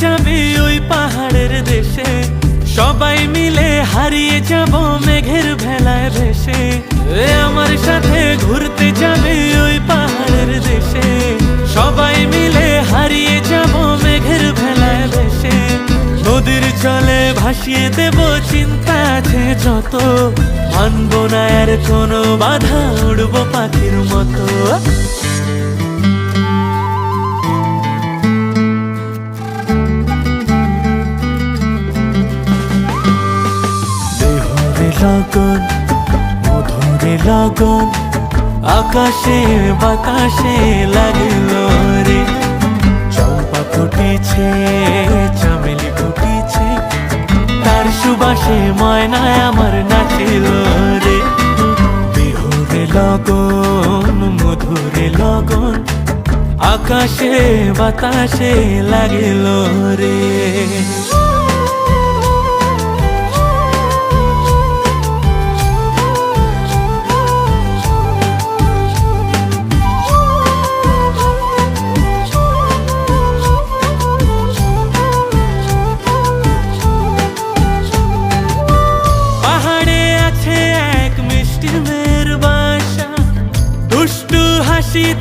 যাবে ওই পাহাড়ের দেশে, সবাই মিলে হারিয়ে যাব মেঘের ভেলায় ভেসে। আমার সাথে ঘুরতে যাবে ওই পাহাড়ের দেশে, সবাই মিলে হারিয়ে যাব মেঘের ভেলায় ভেসে। নদীর জলে ভাসিয়ে দেব চিন্তা আছে যত, মানব না আর কোনো বাধা, উড়বো পাখির মতো। দেহরে লগন মধুরে লগন, আকাশে বাতাসে লাগলো রে। চম্পা ফুটেছে চামেলি ফুটেছে, তার সুবাসে ময়নায় আমার নাচিল রে। দেহরে লগন মধুরে লগন, আকাশে বাতাসে লাগিল রে।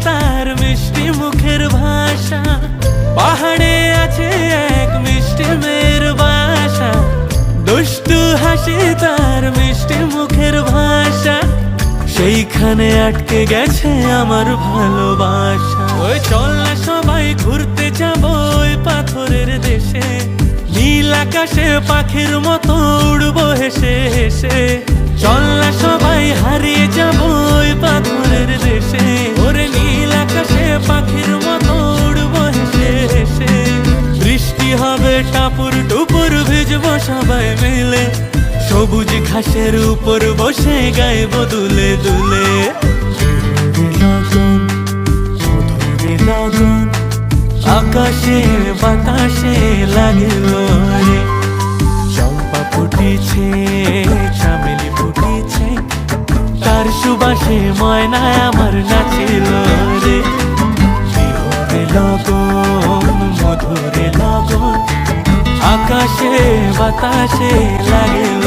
তার মিষ্টি মুখের ভাষা, পাহাড়ে আছে এক মিষ্টি মেয়ের বাসা। দুষ্টু হাসি তার মিষ্টি মুখের ভাষা, সেইখানে আটকে গেছে আমার ভালোবাসা। ওই চল না সবাই ঘুরতে যাব ওই পাথরের দেশে, নীল আকাশে পাখির মতো উড়বো হেসে হেসে। চল না সবাই হারিয়ে যাব ওই পাথরের দেশে, ওরে নীল আকাশে পাখির মতো উড়বো হেসে হেসে। বৃষ্টি হবে টাপুর টুপুর, ভিজবো সবাই মিলে, সবুজ ঘাসের উপর বসে গাইবো দুলে দুলে। লগন মধুরে লগন, আকাশে বাতাসে লাগিল রে। চম্পা ফুটেছে চামেলি ফুটেছে, তার সুবাসে ময়নায় আমার নাচিল রে। দেহরে লগন মধুরে লগন, আকাশে বাতাসে লাগিল।